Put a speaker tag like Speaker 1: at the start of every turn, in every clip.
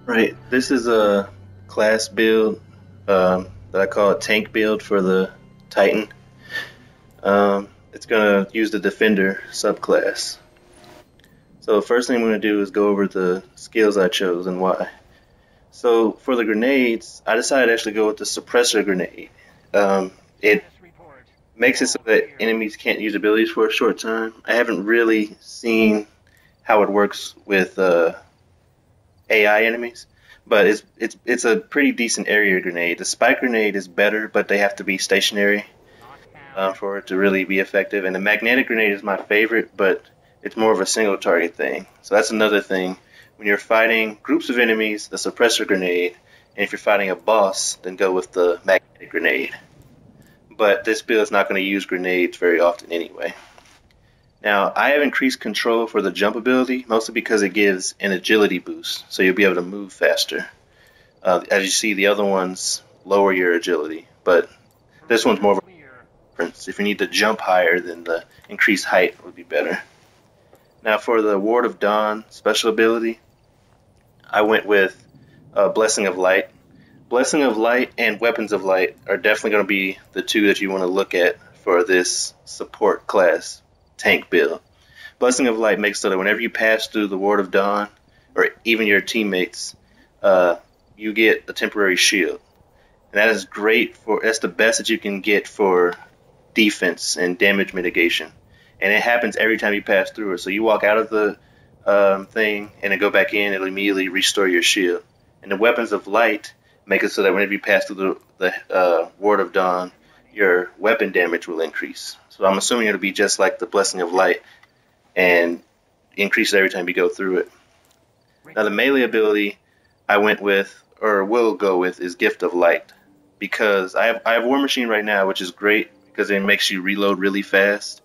Speaker 1: Right. This is a class build that I call a tank build for the Titan. It's going to use the Defender subclass. So first thing I'm going to do is go over the skills I chose and why. So for the grenades, I decided to actually go with the suppressor grenade. It makes it so that enemies can't use abilities for a short time. I haven't really seen how it works with AI enemies, but it's a pretty decent area grenade. The spike grenade is better, but they have to be stationary for it to really be effective. And the magnetic grenade is my favorite, but it's more of a single target thing. So that's another thing. When you're fighting groups of enemies, the suppressor grenade, and if you're fighting a boss, then go with the magnetic grenade. But this build is not going to use grenades very often anyway. Now, I have increased control for the jump ability, mostly because it gives an agility boost, so you'll be able to move faster. As you see, the other ones lower your agility, but this one's more of a preference. If you need to jump higher, then the increased height would be better. Now, for the Ward of Dawn special ability, I went with Blessing of Light. Blessing of Light and Weapons of Light are definitely going to be the two that you want to look at for this support class tank build. Blessing of Light makes so that whenever you pass through the Ward of Dawn, or even your teammates, you get a temporary shield. And that is great for, that's the best that you can get for defense and damage mitigation. And it happens every time you pass through it. So you walk out of the thing and then go back in, it'll immediately restore your shield. And the Weapons of Light make it so that whenever you pass through the Ward of Dawn, your weapon damage will increase. So I'm assuming it'll be just like the Blessing of Light and increase every time you go through it. Now the melee ability I went with, or will go with, is Gift of Light. Because I have War Machine right now, which is great because it makes you reload really fast.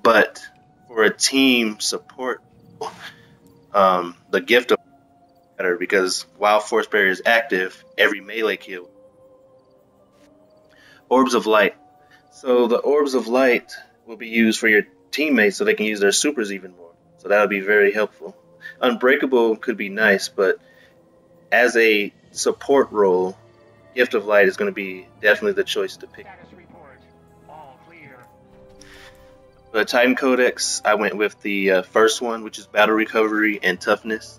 Speaker 1: But for a team support, the Gift of Light is better because while Force Barrier is active, every melee kill. Orbs of Light. So the Orbs of Light will be used for your teammates so they can use their supers even more. So that'll be very helpful. Unbreakable could be nice, but as a support role, Gift of Light is going to be definitely the choice to pick. For the Titan Codex, I went with the first one, which is Battle Recovery and Toughness,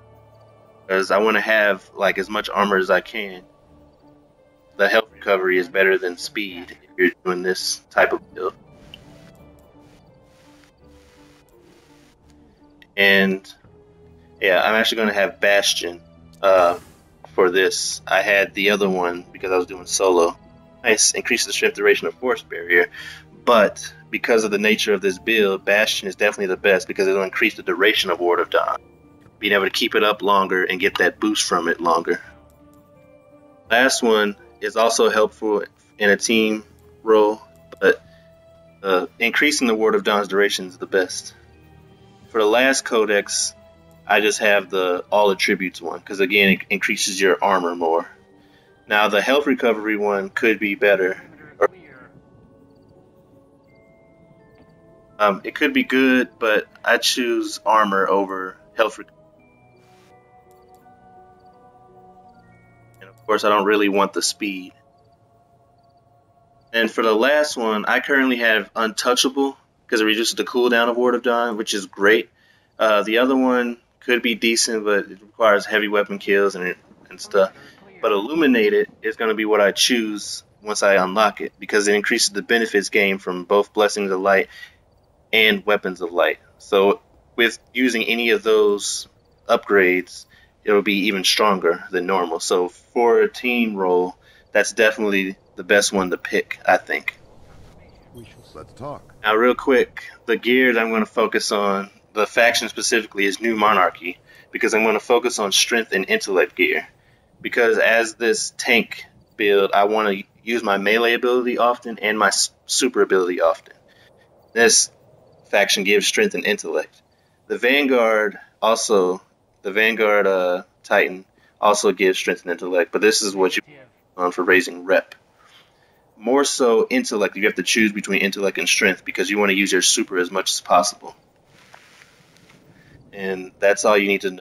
Speaker 1: because I want to have like as much armor as I can. The health recovery is better than speed if you're doing this type of build. And yeah, I'm actually going to have Bastion for this. I had the other one because I was doing solo. Nice, increases the strength duration of Force Barrier, but because of the nature of this build, Bastion is definitely the best because it'll increase the duration of Ward of Dawn, being able to keep it up longer and get that boost from it longer. Last one is also helpful in a team role, but increasing the Ward of Dawn's duration is the best. For the last codex, I just have the all attributes one because again it increases your armor more. Now the health recovery one could be better. It could be good, but I choose armor over health recovery. And of course I don't really want the speed. And for the last one, I currently have Untouchable because it reduces the cooldown of Ward of Dawn, which is great. The other one could be decent, but it requires heavy weapon kills and stuff. But Illuminated is going to be what I choose once I unlock it because it increases the benefits gained from both Blessings of Light and Weapons of Light. So with using any of those upgrades, it will be even stronger than normal. So for a team role, that's definitely the best one to pick, I think.
Speaker 2: Let's talk.
Speaker 1: Now, real quick, the gear that I'm going to focus on, the faction specifically, is New Monarchy, because I'm going to focus on strength and intellect gear. Because as this tank build, I want to use my melee ability often and my super ability often. This faction gives strength and intellect. The Vanguard Titan also gives strength and intellect, but this is what you on for raising rep. More so intellect, you have to choose between intellect and strength because you want to use your super as much as possible. And that's all you need to know.